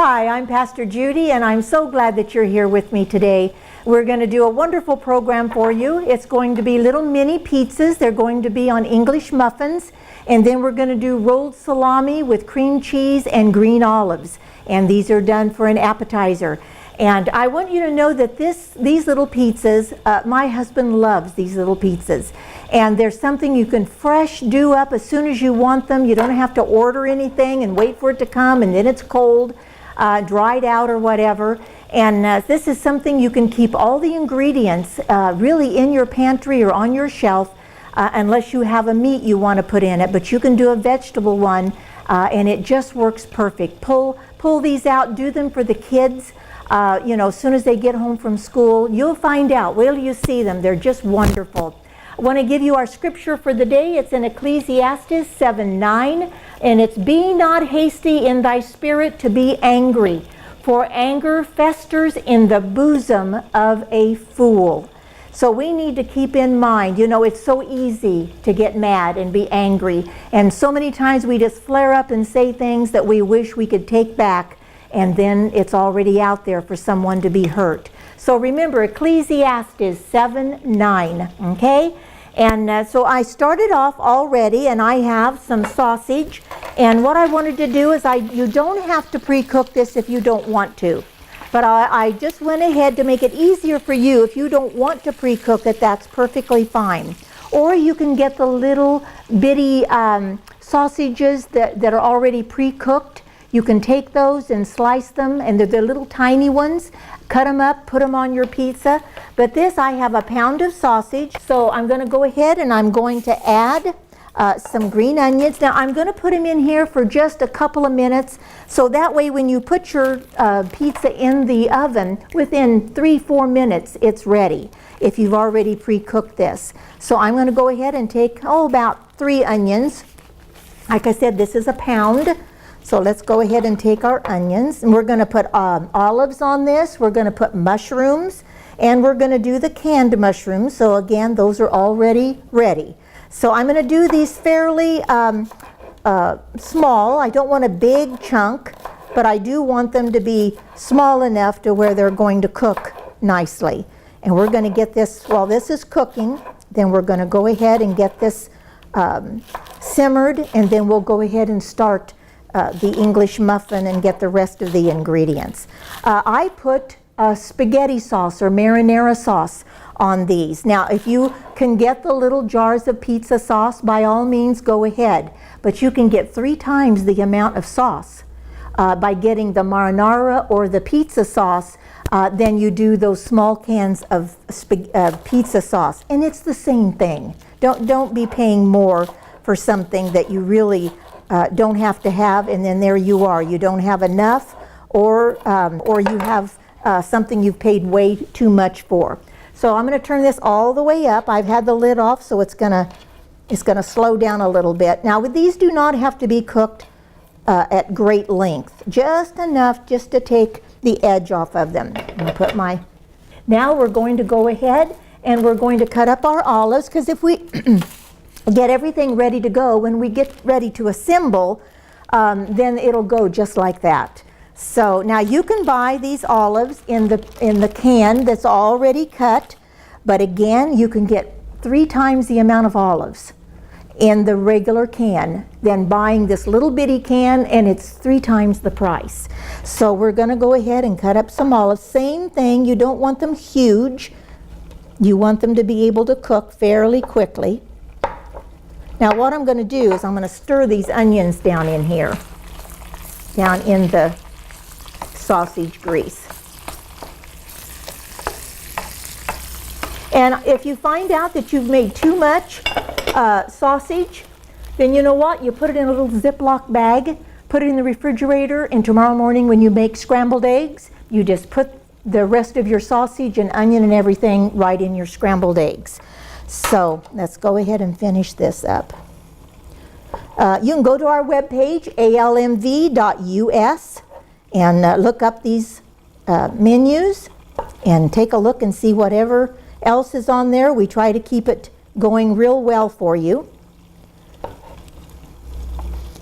Hi, I'm Pastor Judy, and I'm so glad that you're here with me today. We're going to do a wonderful program for you. It's going to be little mini pizzas. They're going to be on English muffins, and then we're going to do rolled salami with cream cheese and green olives. And these are done for an appetizer. And I want you to know that these little pizzas, my husband loves these little pizzas. And there's something you can fresh do up as soon as you want them. You don't have to order anything and wait for it to come, and then it's cold, dried out or whatever. And this is something you can keep all the ingredients really in your pantry or on your shelf, unless you have a meat you want to put in it. But you can do a vegetable one, and it just works perfect. Pull these out, do them for the kids. You know, as soon as they get home from school, you'll find out. Wait till you see them. They're just wonderful. I want to give you our scripture for the day. It's in Ecclesiastes 7:9, and it's, "Be not hasty in thy spirit to be angry, for anger festers in the bosom of a fool." So we need to keep in mind, you know, it's so easy to get mad and be angry. And so many times we just flare up and say things that we wish we could take back, and then it's already out there for someone to be hurt. So remember Ecclesiastes 7:9, okay? And so I started off already, and I have some sausage. And what I wanted to do is, you don't have to pre-cook this if you don't want to. But I just went ahead to make it easier for you. If you don't want to pre-cook it, that's perfectly fine. Or you can get the little bitty sausages that are already pre-cooked. You can take those and slice them, and they're the little tiny ones. Cut them up, put them on your pizza. But this, I have a pound of sausage, so I'm going to go ahead and I'm going to add some green onions. Now I'm going to put them in here for just a couple of minutes, so that way when you put your pizza in the oven, within 3-4 minutes it's ready, if you've already pre-cooked this. So I'm going to go ahead and take, about 3 onions. Like I said, this is a pound. So let's go ahead and take our onions, and we're going to put olives on this. We're going to put mushrooms, and we're going to do the canned mushrooms. So again, those are already ready. So I'm going to do these fairly small. I don't want a big chunk, but I do want them to be small enough to where they're going to cook nicely. And we're going to get this, while this is cooking, then we're going to go ahead and get this simmered, and then we'll go ahead and start the English muffin and get the rest of the ingredients. I put spaghetti sauce or marinara sauce on these. Now, if you can get the little jars of pizza sauce, by all means go ahead. But you can get 3 times the amount of sauce by getting the marinara or the pizza sauce than you do those small cans of pizza sauce. And it's the same thing. Don't be paying more for something that you really don't have to have, and then there you are. You don't have enough, or you have something you've paid way too much for. So I'm going to turn this all the way up. I've had the lid off, so it's going to slow down a little bit. Now, these do not have to be cooked at great length, just enough just to take the edge off of them. I'm going to put my. Now we're going to go ahead and we're going to cut up our olives, because if we get everything ready to go, when we get ready to assemble, then it'll go just like that. So now you can buy these olives in the can that's already cut, but again, you can get 3 times the amount of olives in the regular can than buying this little bitty can, and it's 3 times the price. So we're going to go ahead and cut up some olives. Same thing, you don't want them huge. You want them to be able to cook fairly quickly. Now what I'm going to do is I'm going to stir these onions down in here, down in the sausage grease. And if you find out that you've made too much sausage, then you know what? You put it in a little Ziploc bag, put it in the refrigerator, and tomorrow morning when you make scrambled eggs, you just put the rest of your sausage and onion and everything right in your scrambled eggs. So let's go ahead and finish this up. You can go to our webpage, almv.us, and look up these menus and take a look and see whatever else is on there. We try to keep it going real well for you.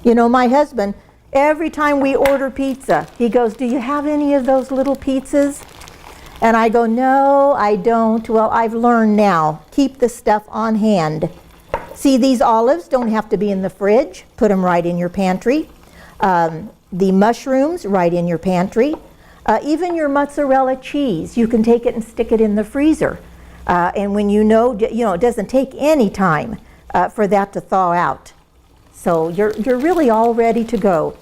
You know, my husband, Every time we order pizza, he goes, "Do you have any of those little pizzas?" And I go, "No, I don't." Well, I've learned now, keep the stuff on hand. See, these olives don't have to be in the fridge. Put them right in your pantry. The mushrooms, right in your pantry. Even your mozzarella cheese, you can take it and stick it in the freezer. And when you know, it doesn't take any time for that to thaw out. So you're really all ready to go.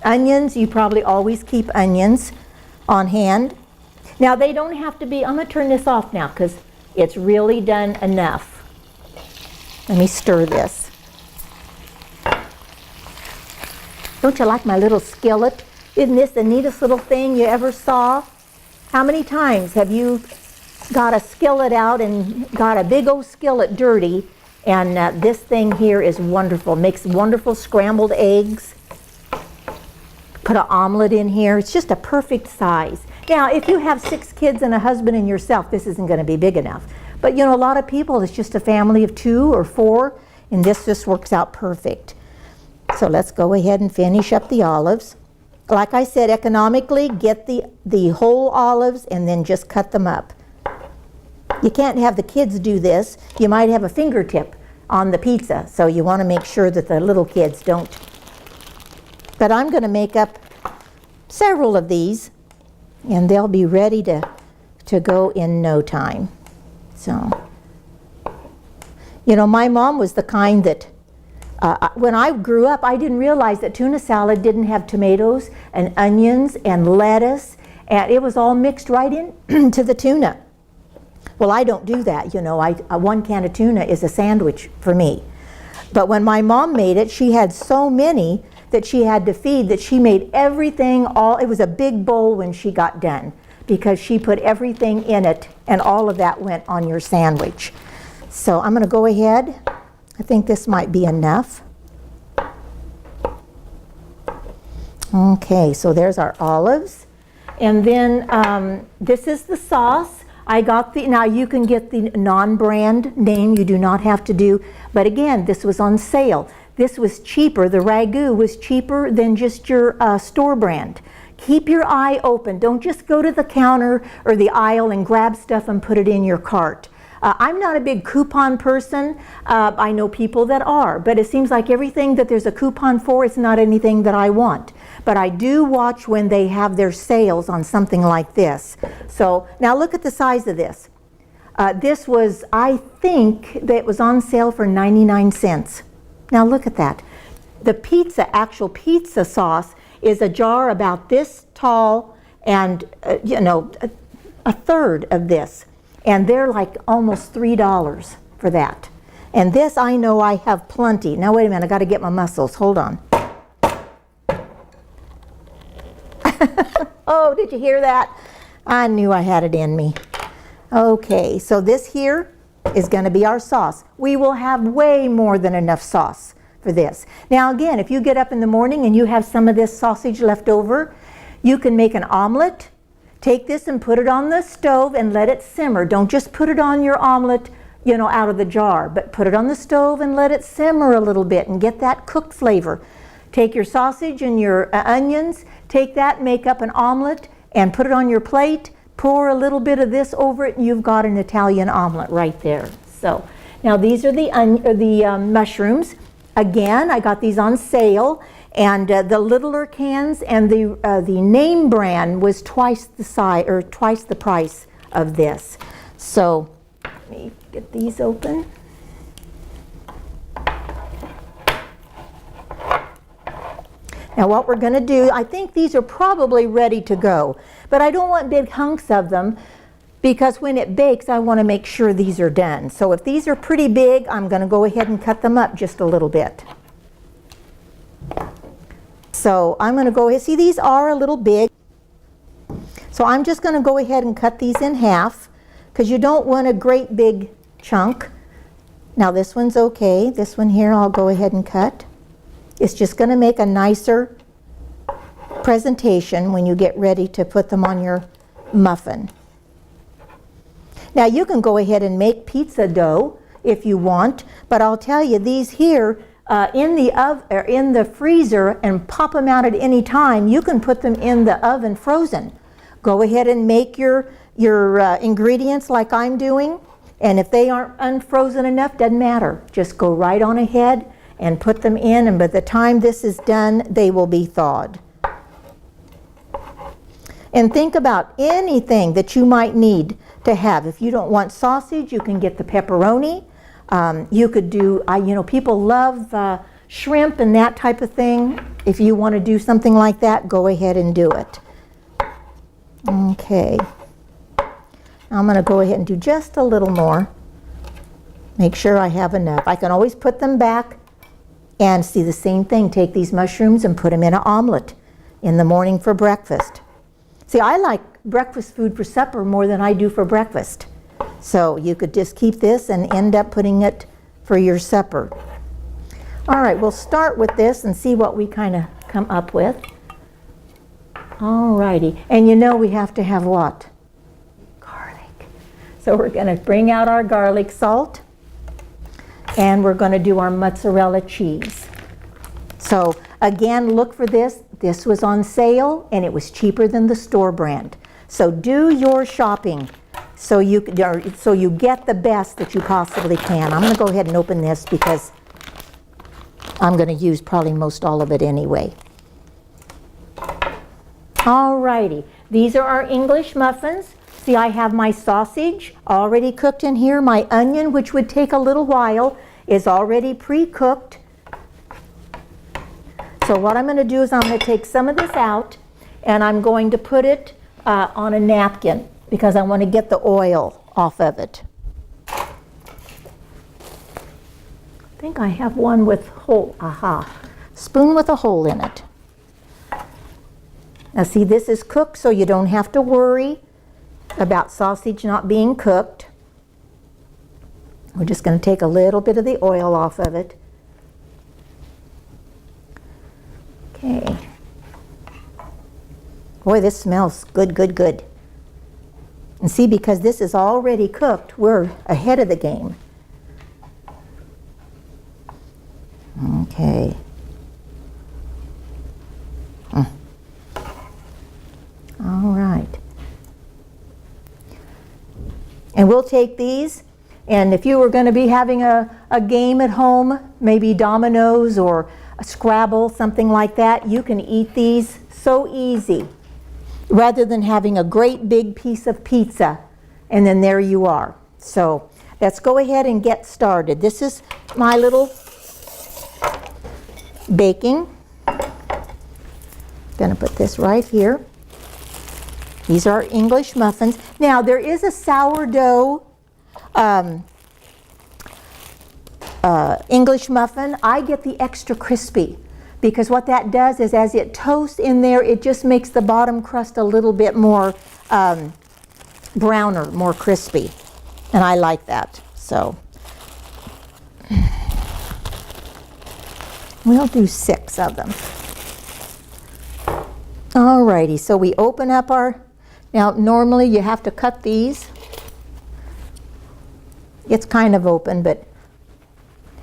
Onions, you probably always keep onions on hand. Now they don't have to be, I'm going to turn this off now because it's really done enough. Let me stir this. Don't you like my little skillet? Isn't this the neatest little thing you ever saw? How many times have you got a skillet out and got a big old skillet dirty? And this thing here is wonderful. Makes wonderful scrambled eggs. Put an omelet in here. It's just a perfect size. Now, if you have 6 kids and a husband and yourself, this isn't going to be big enough. But a lot of people, it's just a family of 2 or 4, and this just works out perfect. So let's go ahead and finish up the olives. Like I said, economically, get the whole olives and then just cut them up. You can't have the kids do this. You might have a fingertip on the pizza, so you want to make sure that the little kids don't. But I'm going to make up several of these, and they'll be ready to go in no time. So, my mom was the kind that when I grew up, I didn't realize that tuna salad didn't have tomatoes and onions and lettuce, and it was all mixed right in to the tuna. Well, I don't do that, 1 can of tuna is a sandwich for me. But when my mom made it, she had so many that she had to feed that she made everything it was a big bowl when she got done because she put everything in it and all of that went on your sandwich. So I'm going to go ahead. I think this might be enough. Okay, so there's our olives. And then this is the sauce. I got now you can get the non-brand name, you do not have to do, but again, this was on sale. This was cheaper, the ragu was cheaper than just your store brand. Keep your eye open. Don't just go to the counter or the aisle and grab stuff and put it in your cart. I'm not a big coupon person. I know people that are, but it seems like everything that there's a coupon for is not anything that I want. But I do watch when they have their sales on something like this. So now look at the size of this. This was, I think, that it was on sale for 99 cents. Now look at that. The actual pizza sauce is a jar about this tall and, a third of this. And they're like almost $3 for that. And this, I know I have plenty. Now wait a minute, I got to get my muscles. Hold on. Oh, did you hear that? I knew I had it in me. Okay, so this here is going to be our sauce. We will have way more than enough sauce for this. Now again, if you get up in the morning and you have some of this sausage left over, you can make an omelet. Take this and put it on the stove and let it simmer. Don't just put it on your omelet, out of the jar, but put it on the stove and let it simmer a little bit and get that cooked flavor. Take your sausage and your onions, take that, make up an omelet, and put it on your plate. Pour a little bit of this over it, and you've got an Italian omelet right there. So now these are the mushrooms. Again, I got these on sale. And the littler cans and the name brand was twice the size or twice the price of this. So let me get these open. Now what we're going to do, I think these are probably ready to go, but I don't want big hunks of them because when it bakes, I want to make sure these are done. So if these are pretty big, I'm going to go ahead and cut them up just a little bit. So I'm going to go ahead, see these are a little big. So I'm just going to go ahead and cut these in half because you don't want a great big chunk. Now this one's okay. This one here I'll go ahead and cut. It's just going to make a nicer presentation when you get ready to put them on your muffin. Now you can go ahead and make pizza dough if you want, but I'll tell you these here, in the freezer and pop them out at any time. You can put them in the oven frozen. Go ahead and make your ingredients like I'm doing, and if they aren't unfrozen enough, doesn't matter. Just go right on ahead and put them in, and by the time this is done, they will be thawed. And think about anything that you might need to have. If you don't want sausage, you can get the pepperoni. You could do, people love shrimp and that type of thing. If you want to do something like that, go ahead and do it. Okay. I'm going to go ahead and do just a little more. Make sure I have enough. I can always put them back and see the same thing. Take these mushrooms and put them in an omelet in the morning for breakfast. See, I like breakfast food for supper more than I do for breakfast. So you could just keep this and end up putting it for your supper. All right, we'll start with this and see what we kind of come up with. All righty, and we have to have what? Garlic. So we're going to bring out our garlic salt, and we're going to do our mozzarella cheese. So again, look for this. This was on sale, and it was cheaper than the store brand. So do your shopping so you get the best that you possibly can. I'm going to go ahead and open this because I'm going to use probably most all of it anyway. All righty, these are our English muffins. See, I have my sausage already cooked in here. My onion, which would take a little while, is already pre-cooked. So what I'm going to do is I'm going to take some of this out, and I'm going to put it on a napkin because I want to get the oil off of it. I think I have one with hole, spoon with a hole in it. Now see, this is cooked, so you don't have to worry about sausage not being cooked. We're just going to take a little bit of the oil off of it. Okay. Boy, this smells good, good, good. And see, because this is already cooked, we're ahead of the game. Okay. All right. And we'll take these, and if you were going to be having a game at home, maybe dominoes or a Scrabble, something like that, you can eat these so easy rather than having a great big piece of pizza and then there you are. So let's go ahead and get started. This is my little baking. Going to put this right here. These are English muffins. Now there is a sourdough English muffin. I get the extra crispy because what that does is as it toasts in there, it just makes the bottom crust a little bit more browner, more crispy. And I like that. So we'll do 6 of them. Alrighty, so we open up our, now normally you have to cut these. It's kind of open, but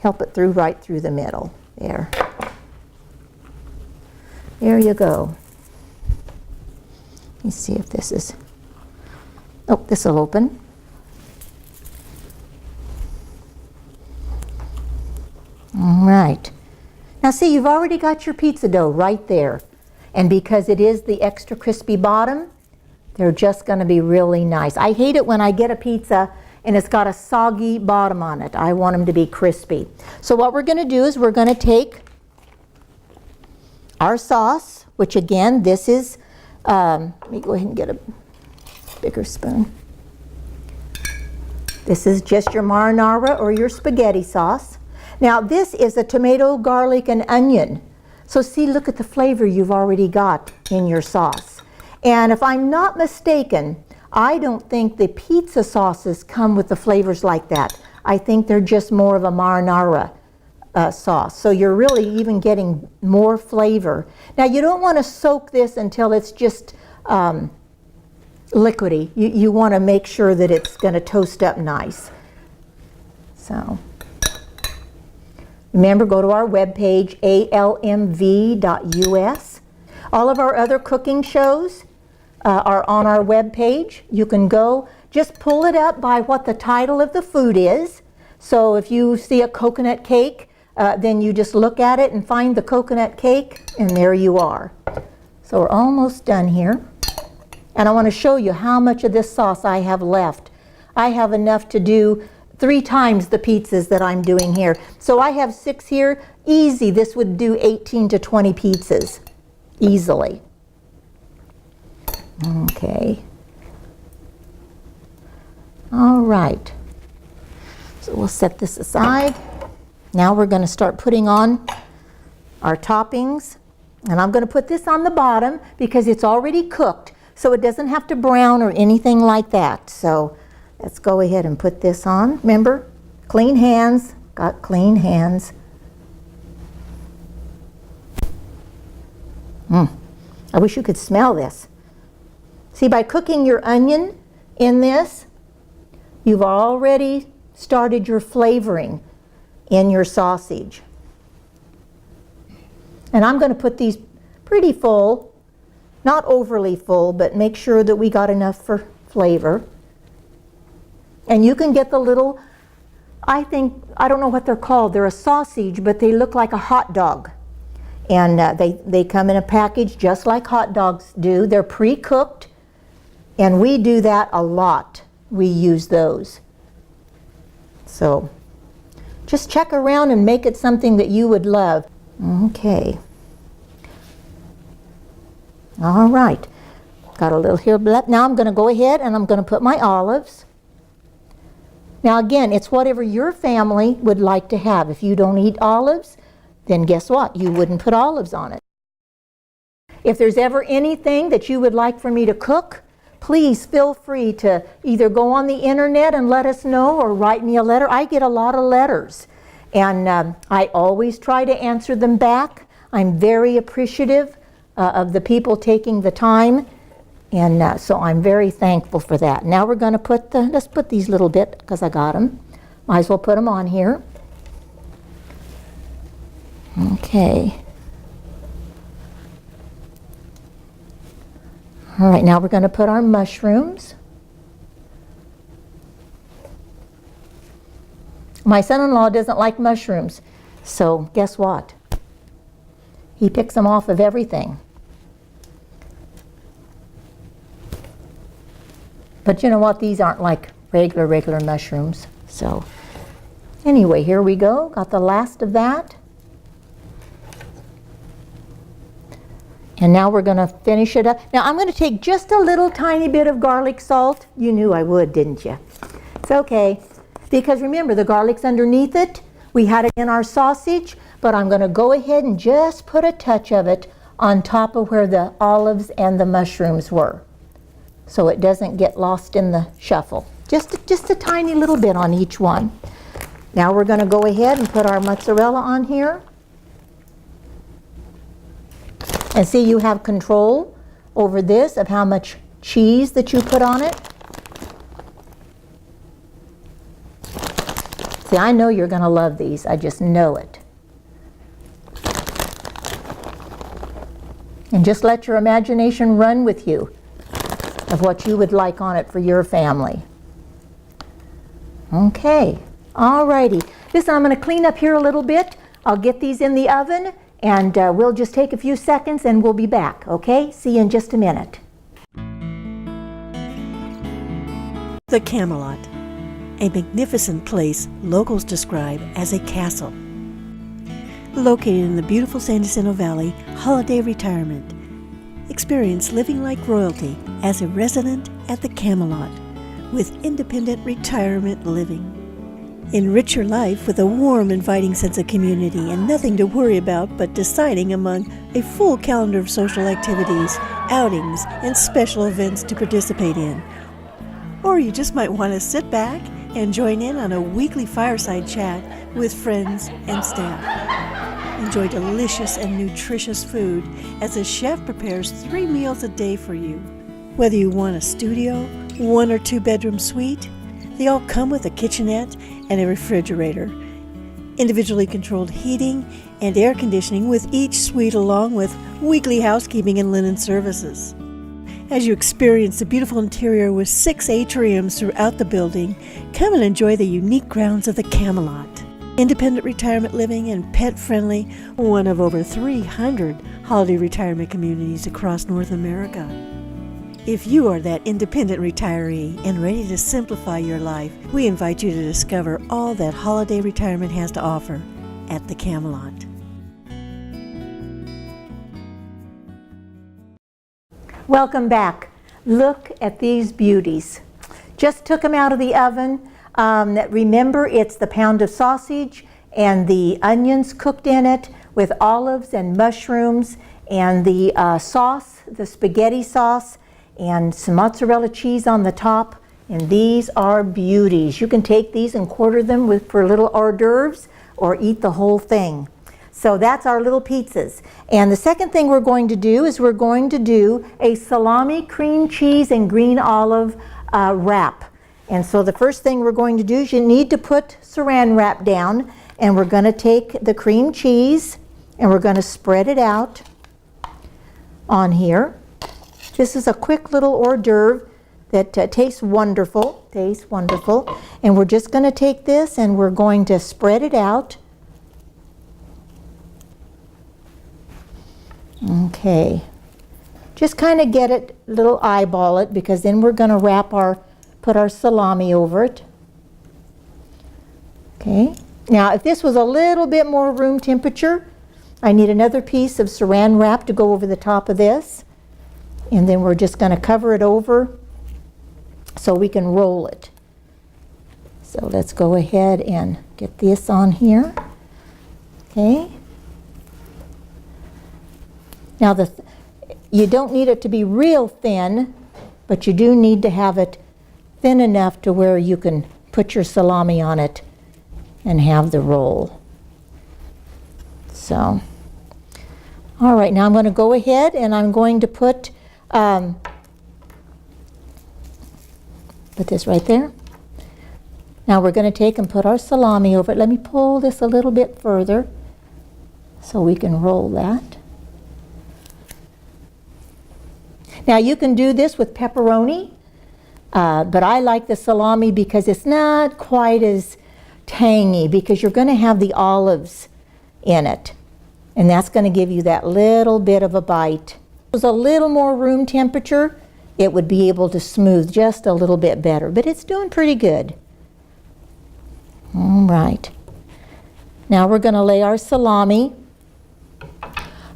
help it through right through the middle. There. There you go. Let me see if this is, oh, this will open. All right. Now see, you've already got your pizza dough right there. And because it is the extra crispy bottom, they're just going to be really nice. I hate it when I get a pizza and it's got a soggy bottom on it. I want them to be crispy. So what we're going to do is we're going to take our sauce, which again, this is, let me go ahead and get a bigger spoon. This is just your marinara or your spaghetti sauce. Now this is a tomato, garlic, and onion. So see, look at the flavor you've already got in your sauce. And if I'm not mistaken, I don't think the pizza sauces come with the flavors like that. I think they're just more of a marinara sauce. So you're really even getting more flavor. Now you don't want to soak this until it's just liquidy. You want to make sure that it's going to toast up nice. So Remember, go to our webpage, almv.us. All of our other cooking shows are on our webpage. You can go, just pull it up by what the title of the food is. So if you see a coconut cake, then you just look at it and find the coconut cake, and there you are. So we're almost done here. And I want to show you how much of this sauce I have left. I have enough to do 3 times the pizzas that I'm doing here. So I have 6 here. Easy, this would do 18 to 20 pizzas. Easily. Okay. All right. So we'll set this aside. Now we're going to start putting on our toppings. And I'm going to put this on the bottom because it's already cooked, so it doesn't have to brown or anything like that. So let's go ahead and put this on. Remember, clean hands. Got clean hands. I wish you could smell this. See, by cooking your onion in this, you've already started your flavoring in your sausage. And I'm going to put these pretty full, not overly full, but make sure that we got enough for flavor. And you can get the little, I don't know what they're called. They're a sausage, but they look like a hot dog. And they come in a package just like hot dogs do. They're pre-cooked, and we do that a lot. We use those. So just check around and make it something that you would love. Okay. All right. Got a little here left. Now I'm going to go ahead and I'm going to put my olives. Now again, it's whatever your family would like to have. If you don't eat olives, then guess what? You wouldn't put olives on it. If there's ever anything that you would like for me to cook, please feel free to either go on the internet and let us know or write me a letter. I get a lot of letters, and I always try to answer them back. I'm very appreciative of the people taking the time, and so I'm very thankful for that. Now we're going to put let's put these little bit, because I got them. Might as well put them on here. Okay. All right, now we're going to put our mushrooms. My son-in-law doesn't like mushrooms, so guess what? He picks them off of everything. But you know what? These aren't like regular mushrooms. So anyway, here we go. Got the last of that. And now we're going to finish it up. Now I'm going to take just a little tiny bit of garlic salt. You knew I would, didn't you? It's okay. Because remember, the garlic's underneath it. We had it in our sausage, but I'm going to go ahead and just put a touch of it on top of where the olives and the mushrooms were, so it doesn't get lost in the shuffle. Just a tiny little bit on each one. Now we're going to go ahead and put our mozzarella on here. And see, you have control over this, of how much cheese that you put on it. See, I know you're going to love these. I just know it. And just let your imagination run with you of what you would like on it for your family. Okay, all righty. Listen, I'm going to clean up here a little bit. I'll get these in the oven, and we'll just take a few seconds and we'll be back, okay? See you in just a minute. The Camelot, a magnificent place locals describe as a castle. Located in the beautiful San Jacinto Valley, holiday retirement. Experience living like royalty as a resident at the Camelot with independent retirement living. Enrich your life with a warm, inviting sense of community and nothing to worry about but deciding among a full calendar of social activities, outings, and special events to participate in. Or you just might want to sit back and join in on a weekly fireside chat with friends and staff. Enjoy delicious and nutritious food as a chef prepares 3 meals a day for you. Whether you want a studio, 1 or 2 bedroom suite, they all come with a kitchenette and a refrigerator. individually controlled heating and air conditioning with each suite, along with weekly housekeeping and linen services. As you experience the beautiful interior with 6 atriums throughout the building, come and enjoy the unique grounds of the Camelot. Independent retirement living and pet-friendly, one of over 300 holiday retirement communities across North America. If you are that independent retiree and ready to simplify your life, we invite you to discover all that holiday retirement has to offer at the Camelot. Welcome back. Look at these beauties. Just took them out of the oven. Remember, it's the pound of sausage and the onions cooked in it with olives and mushrooms and the sauce, the spaghetti sauce, and some mozzarella cheese on the top. And these are beauties. You can take these and quarter them for little hors d'oeuvres or eat the whole thing. So that's our little pizzas. And the second thing we're going to do is we're going to do a salami, cream cheese, and green olive wrap. And so the first thing we're going to do is you need to put saran wrap down, and we're going to take the cream cheese and we're going to spread it out on here. This is a quick little hors d'oeuvre that tastes wonderful, And we're just going to take this and we're going to spread it out. Okay, just kind of get it, little eyeball it, because then we're going to put our salami over it. Okay, now if this was a little bit more room temperature, I need another piece of saran wrap to go over the top of this. And then we're just going to cover it over so we can roll it. So let's go ahead and get this on here. Okay. Now you don't need it to be real thin, but you do need to have it thin enough to where you can put your salami on it and have the roll. So, all right, now I'm going to go ahead and I'm going to put this right there. Now we're going to take and put our salami over it. Let me pull this a little bit further so we can roll that. Now you can do this with pepperoni, but I like the salami because it's not quite as tangy, because you're going to have the olives in it. And that's going to give you that little bit of a bite. If it was a little more room temperature, it would be able to smooth just a little bit better, but it's doing pretty good. All right. Now we're going to lay our salami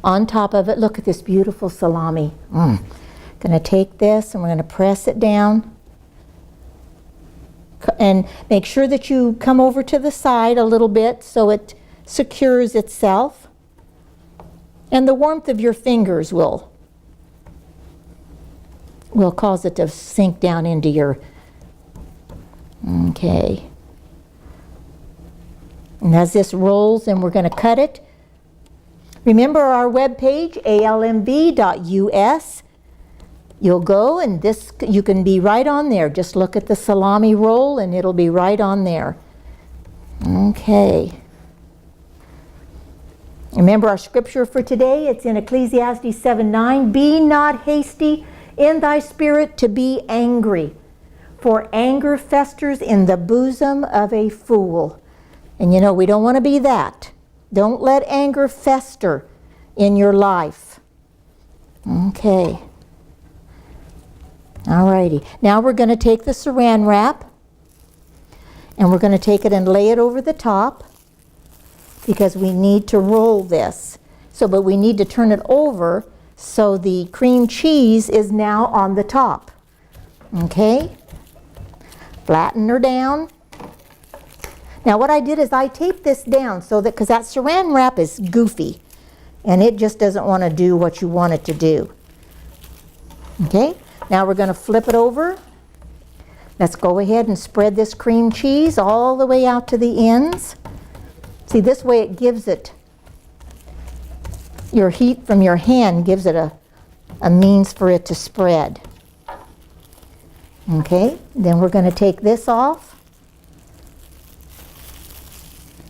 on top of it. Look at this beautiful salami. Going to take this and we're going to press it down. And make sure that you come over to the side a little bit so it secures itself. And the warmth of your fingers will cause it to sink down into your... Okay. And as this rolls, and we're going to cut it. Remember our webpage, almv.us. You'll go and you can be right on there. Just look at the salami roll and it'll be right on there. Okay. Remember our scripture for today? It's in Ecclesiastes 7:9. Be not hasty in thy spirit to be angry, for anger festers in the bosom of a fool. And you know, we don't want to be that. Don't let anger fester in your life. Okay. Alrighty, now we're going to take the saran wrap and we're going to take it and lay it over the top, because we need to roll this. But we need to turn it over so the cream cheese is now on the top. Okay, flatten her down. Now what I did is I taped this down so that, because that saran wrap is goofy and it just doesn't want to do what you want it to do. Okay. Now we're going to flip it over. Let's go ahead and spread this cream cheese all the way out to the ends. See, this way it gives it, your heat from your hand gives it a means for it to spread. Okay, then we're going to take this off.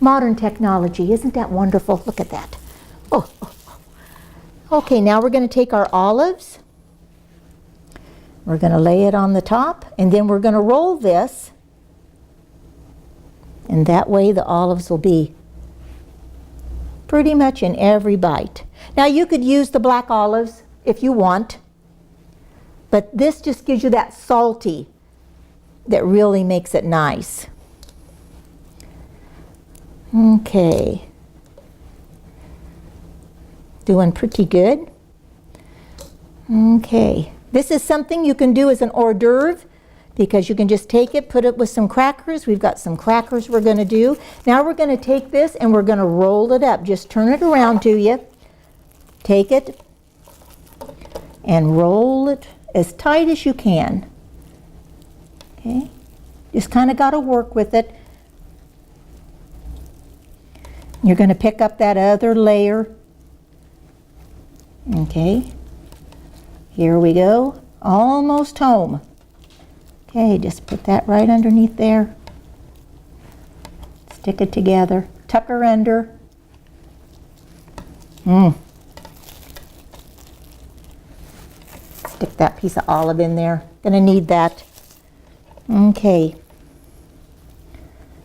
Modern technology, isn't that wonderful? Look at that. Oh. Okay, now we're going to take our olives. We're going to lay it on the top, and then we're going to roll this. And that way the olives will be pretty much in every bite. Now you could use the black olives if you want, but this just gives you that salty that really makes it nice. Okay. Doing pretty good. Okay. This is something you can do as an hors d'oeuvre, because you can just take it, put it with some crackers. We've got some crackers we're going to do. Now we're going to take this and we're going to roll it up. Just turn it around to you. Take it and roll it as tight as you can. Okay? Just kind of got to work with it. You're going to pick up that other layer. Okay. Here we go. Almost home. Okay, just put that right underneath there. Stick it together. Tuck her under. Stick that piece of olive in there. Gonna need that. Okay.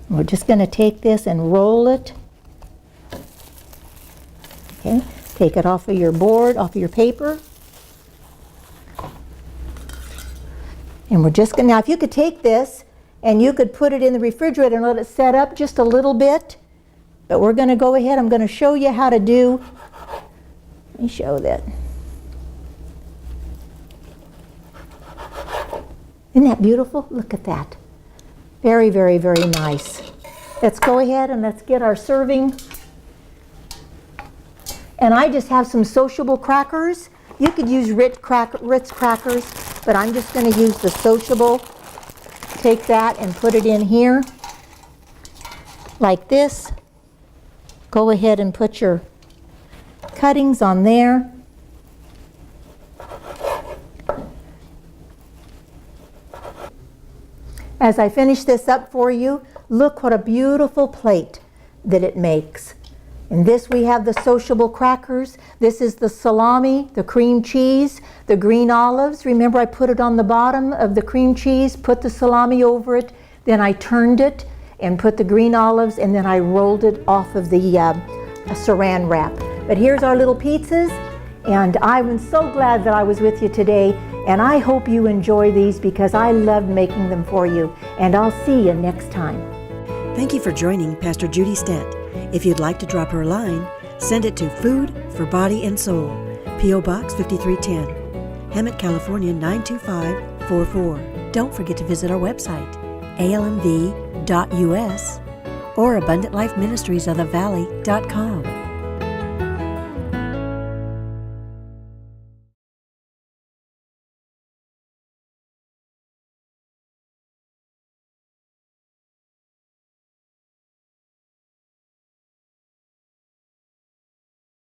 We're just gonna take this and roll it. Okay, take it off of your board, off of your paper. And we're just going to, now if you could take this and you could put it in the refrigerator and let it set up just a little bit, but we're going to go ahead, I'm going to show you how to do, let me show that. Isn't that beautiful? Look at that. Very, very, very nice. Let's go ahead and let's get our serving. And I just have some sociable crackers. You could use Ritz crackers, but I'm just going to use the sociable. Take that and put it in here like this. Go ahead and put your cuttings on there. As I finish this up for you, look what a beautiful plate that it makes. In this we have the sociable crackers. This is the salami, the cream cheese, the green olives. Remember, I put it on the bottom of the cream cheese, put the salami over it, then I turned it and put the green olives, and then I rolled it off of the saran wrap. But here's our little pizzas, and I'm so glad that I was with you today, and I hope you enjoy these because I loved making them for you, and I'll see you next time. Thank you for joining Pastor Judy Stent. If you'd like to drop her a line, send it to Food for Body and Soul, P.O. Box 5310, Hemet, California 92544. Don't forget to visit our website, almv.us or AbundantLifeMinistriesOfTheValley.com.